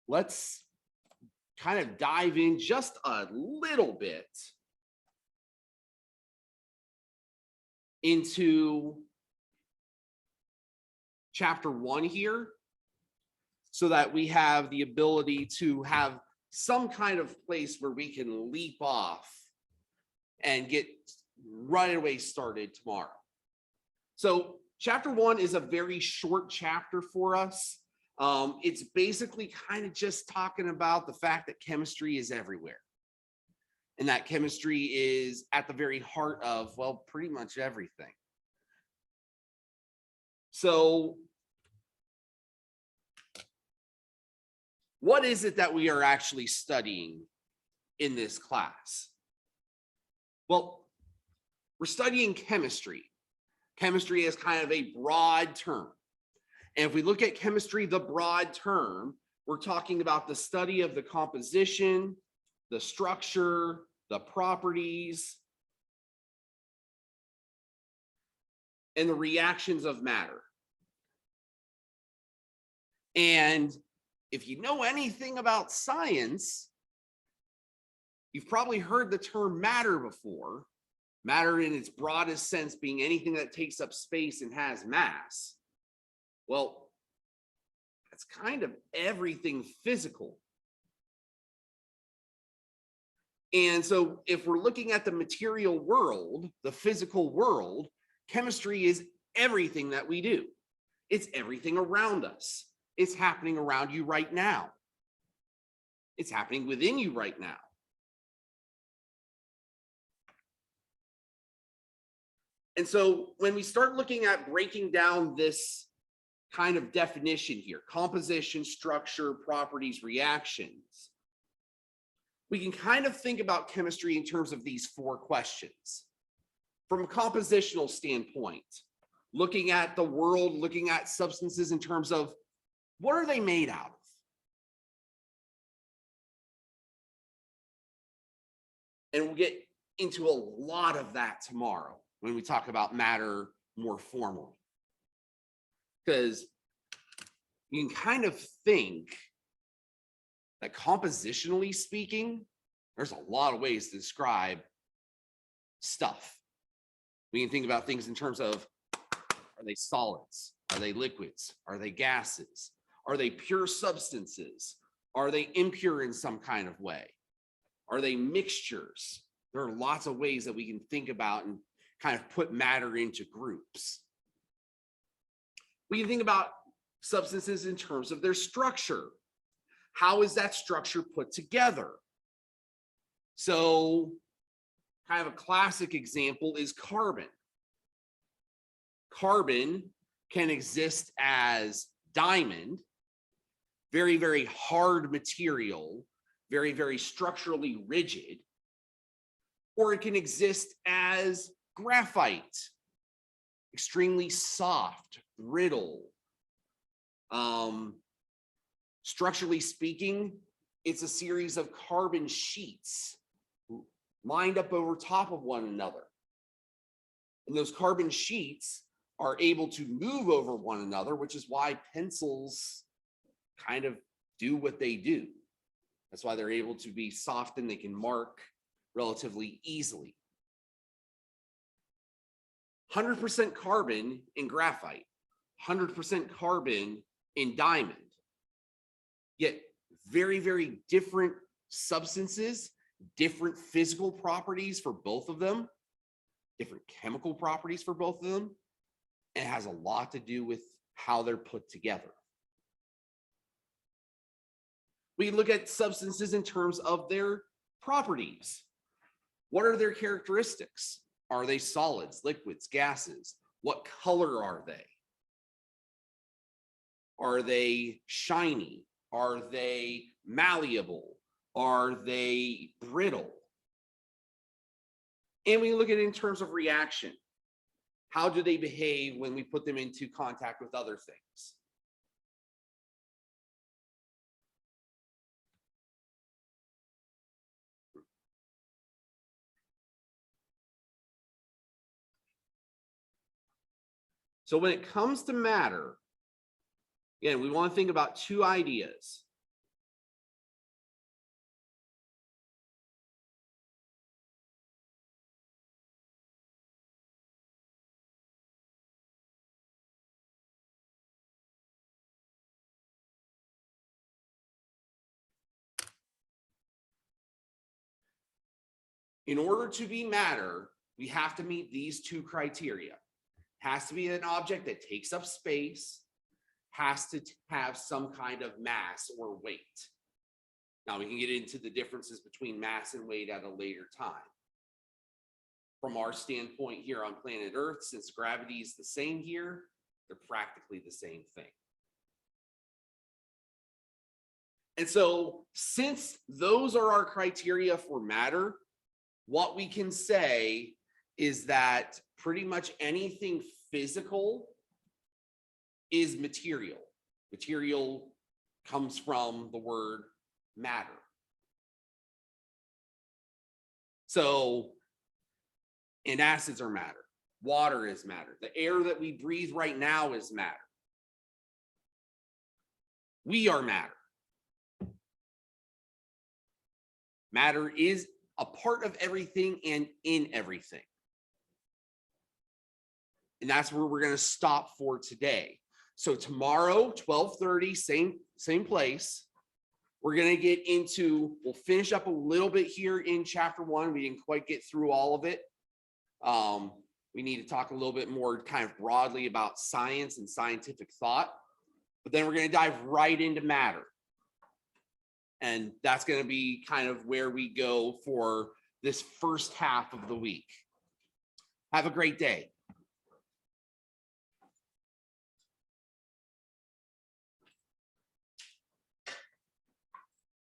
let's kind of dive in just a little bit into chapter 1 here, so that we have the ability to have some kind of place where we can leap off and get right away started tomorrow. So chapter 1 is a very short chapter for us. It's basically kind of just talking about the fact that chemistry is everywhere, and that chemistry is at the very heart of, well, pretty much everything. So what is it that we are actually studying in this class? Well, we're studying chemistry. Chemistry is kind of a broad term. And if we look at chemistry, the broad term, we're talking about the study of the composition, the structure, the properties, and the reactions of matter. And if you know anything about science, you've probably heard the term matter before. Matter in its broadest sense being anything that takes up space and has mass. Well, that's kind of everything physical. And so if we're looking at the material world, the physical world, chemistry is everything that we do. It's everything around us. It's happening around you right now. It's happening within you right now. And so when we start looking at breaking down this kind of definition here, composition, structure, properties, reactions, we can kind of think about chemistry in terms of these 4 questions. From a compositional standpoint, looking at the world, looking at substances in terms of what are they made out of? And we'll get into a lot of that tomorrow when we talk about matter more formally. Because you can kind of think that compositionally speaking, there's a lot of ways to describe stuff. We can think about things in terms of, are they solids? Are they liquids? Are they gases? Are they pure substances? Are they impure in some kind of way? Are they mixtures? There are lots of ways that we can think about and kind of put matter into groups. We can think about substances in terms of their structure. How is that structure put together? So kind of a classic example is carbon. Carbon can exist as diamond, very, very hard material, very, very structurally rigid, or it can exist as graphite, extremely soft, brittle. Structurally speaking, it's a series of carbon sheets lined up over top of one another. And those carbon sheets are able to move over one another, which is why pencils kind of do what they do. That's why they're able to be soft and they can mark relatively easily. 100% carbon in graphite, 100% carbon in diamond. Yet very, very different substances, different physical properties for both of them, different chemical properties for both of them. It has a lot to do with how they're put together. We look at substances in terms of their properties. What are their characteristics? Are they solids, liquids, gases? What color are they? Are they shiny? Are they malleable? Are they brittle? And we look at it in terms of reaction. How do they behave when we put them into contact with other things? So when it comes to matter, again, we want to think about 2 ideas. In order to be matter, we have to meet these two criteria. Has to be an object that takes up space, has to have some kind of mass or weight. Now we can get into the differences between mass and weight at a later time. From our standpoint here on planet Earth, since gravity is the same here, they're practically the same thing. And so since those are our criteria for matter, what we can say is that pretty much anything physical is material. Material comes from the word matter. So, and acids are matter. Water is matter. The air that we breathe right now is matter. We are matter. Matter is a part of everything and in everything. And that's where we're going to stop for today. So tomorrow, 12:30, same place. We're going to get into, we'll finish up a little bit here in chapter 1. We didn't quite get through all of it. We need to talk a little bit more kind of broadly about science and scientific thought. But then we're going to dive right into matter. And that's going to be kind of where we go for this first half of the week. Have a great day.